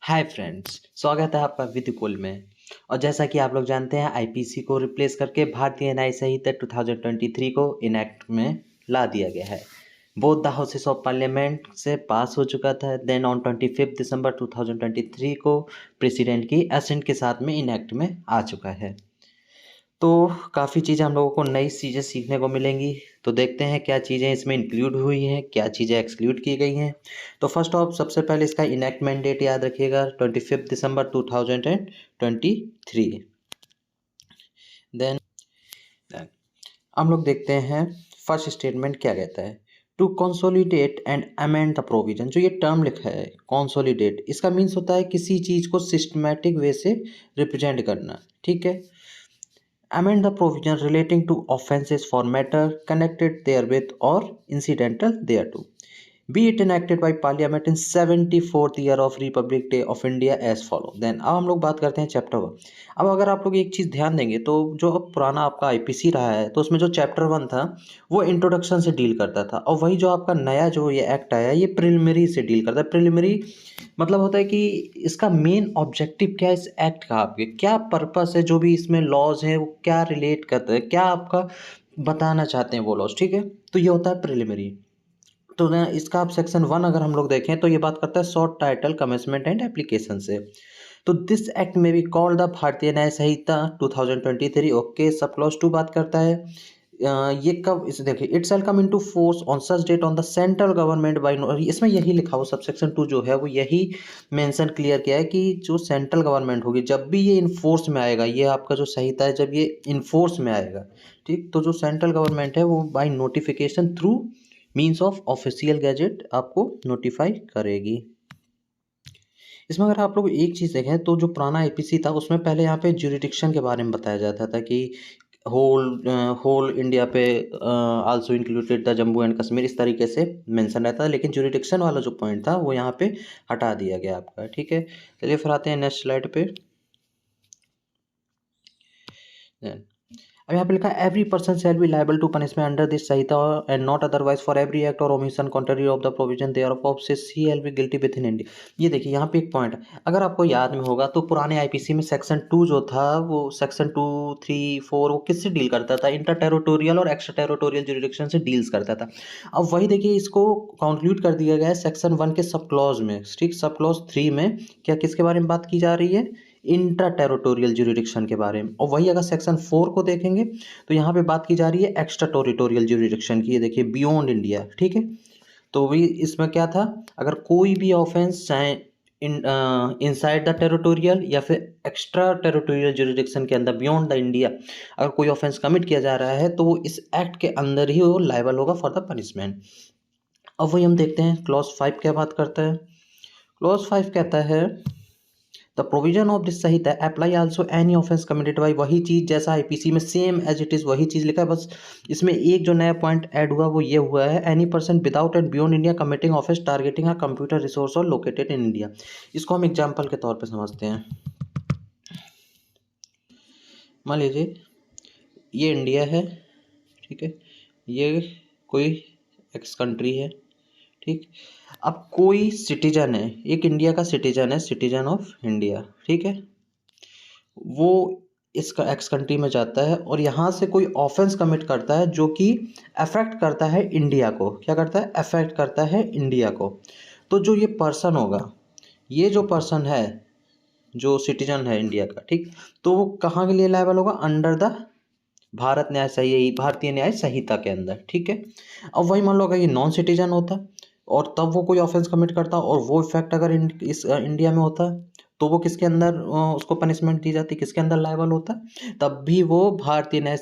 Hi friends, स्वागत है आपका विधिकुल में। और जैसा कि आप लोग जानते हैं, आईपीसी को रिप्लेस करके भारतीय न्याय संहिता 2023 को इनएक्ट में ला दिया गया है। Both the houses of parliament से पास हो चुका था। देन ऑन 25 दिसंबर 2023 को प्रेसिडेंट की एसेंट के साथ में इनएक्ट में आ चुका है। तो काफ़ी चीज़ें हम लोगों को नई चीज़ें सीखने को मिलेंगी। तो देखते हैं क्या चीज़ें इसमें इंक्लूड हुई हैं, क्या चीज़ें एक्सक्लूड की गई हैं। तो फर्स्ट ऑफ सबसे पहले इसका इनैक्टमेंट डेट याद रखिएगा, 25 दिसंबर 2023। देन हम लोग देखते हैं फर्स्ट स्टेटमेंट क्या कहता है। To consolidate and amend the provision, जो ये टर्म लिखा है कंसोलिडेट, इसका मीन्स होता है किसी चीज़ को सिस्टमैटिक वे से रिप्रेजेंट करना, ठीक है। Amend the provision relating to offences for matter connected therewith or incidental thereto, be it enacted by Parliament in 74th year of Republic Day of India as follow। Then अब हम लोग बात करते हैं चैप्टर 1। अब अगर आप लोग एक चीज़ ध्यान देंगे तो जो अब पुराना आपका आईपीसी रहा है तो उसमें जो चैप्टर 1 था वो इंट्रोडक्शन से डील करता था, और वही जो आपका नया जो ये एक्ट आया ये प्रिलिमिनरी से डील करता है। प्रिलिमिनरी मतलब होता है कि इसका मेन ऑब्जेक्टिव क्या है, इस एक्ट का आपके क्या पर्पस है, जो भी इसमें लॉज हैं वो क्या रिलेट करते हैं, क्या आपका बताना चाहते हैं वो लॉज, ठीक है। तो ये होता है प्रिलिमिनरी। तो ना इसका आप सेक्शन 1 अगर हम लोग देखें तो ये बात करता है short title commencement and application से। तो दिस एक्ट में बी कॉल्ड द भारतीय न्याय संहिता 2023। ओके, सब क्लॉज 2 बात करता है ये कब, इसे देखिए, it shall come into force on such date on the central government by, इसमें यही लिखा हो, सबसेक्शन 2 जो है वो यही मेंशन क्लियर किया है कि जो सेंट्रल गवर्नमेंट होगी जब भी ये इन्फोर्स में आएगा, ये आपका जो संहिता है जब ये इन्फोर्स में आएगा, ठीक, तो जो सेंट्रल गवर्नमेंट है वो by notification through means of official gazette आपको नोटिफाई करेगी। इसमें अगर आप लोग एक चीज़ देखें तो जो पुराना आईपीसी था उसमें पहले यहाँ पे ज्यूरिडिक्शन के बारे में बताया जाता था कि होल इंडिया पे also included the Jammu and Kashmir, इस तरीके से मेंशन रहता है। लेकिन ज्यूरिडिक्शन वाला जो पॉइंट था वो यहाँ पे हटा दिया गया आपका, ठीक है। चलिए फिर आते हैं नेक्स्ट स्लाइड पे। अब यहाँ पे लिखा है every person shall be liable to punishment under this संहिता and not otherwise for every act और omission contrary of the provision thereof से सी एल be guilty within India. ये देखिए यहाँ पे एक पॉइंट, अगर आपको याद में होगा तो पुराने आईपीसी में सेक्शन 2 जो था वो सेक्शन 2, 3, 4 वो किससे डील करता था, इंटर टेरिटोरियल और एक्स्ट्रा टेरिटोरियल ज्यूरिडिक्शन से डील्स करता था। अब वही देखिए इसको कंक्लूड कर दिया गया है सेक्शन 1 के सब क्लॉज में, ठीक। सब क्लॉज 3 में क्या किसके बारे में बात की जा रही है, इंट्रा टेरिटोरियल ज्यूरिडिक्शन के बारे में। और वही अगर सेक्शन 4 को देखेंगे तो यहाँ पे बात की जा रही है एक्स्ट्रा टेरिटोरियल ज्यूरिडिक्शन की, ये देखिए बियॉन्ड इंडिया, ठीक है। तो भी इसमें क्या था, अगर कोई भी ऑफेंस चाहे इनसाइड द टेरिटोरियल या फिर एक्स्ट्रा टेरिटोरियल ज्यूरिडिक्शन के अंदर बियॉन्ड द इंडिया अगर कोई ऑफेंस कमिट किया जा रहा है तो वो इस एक्ट के अंदर ही वो लायबल होगा फॉर द पनिशमेंट। अब वही हम देखते हैं क्लॉज 5 क्या बात करता है। क्लॉज 5 कहता है the provision of this Samhita apply also any offence committed by, वही चीज़ जैसा आईपीसी में सेम एज इट इज़ वही चीज़ लिखा है, बस इसमें एक जो नया पॉइंट ऐड हुआ वो ये हुआ है, any person without and beyond India committing offence targeting a computer resource और लोकेटेड इन इंडिया। इसको हम एग्जाम्पल के तौर पर समझते हैं। मान लीजिए ये इंडिया है, ठीक है, ये कोई एक्स कंट्री है, ठीक। अब कोई सिटीजन है, एक इंडिया का सिटीजन है, सिटीजन ऑफ इंडिया, ठीक है, वो इसका एक्स कंट्री में जाता है और यहाँ से कोई ऑफेंस कमिट करता है जो कि अफेक्ट करता है इंडिया को, क्या करता है, अफेक्ट करता है इंडिया को। तो जो ये पर्सन होगा, ये जो पर्सन है जो सिटीजन है इंडिया का, ठीक, तो वो कहाँ के लिए लायबल होगा, अंडर द भारतीय न्याय संहिता के अंदर, ठीक है। अब वही मान लो अगर ये नॉन सिटीजन होता और तब वो कोई ऑफेंस कमिट करता और वो इफेक्ट अगर इस इंडिया में होता तो वो किसके अंदर उसको पनिशमेंट दी जाती, किसके अंदर लायबल होता, तब भी वो भारतीय न्याय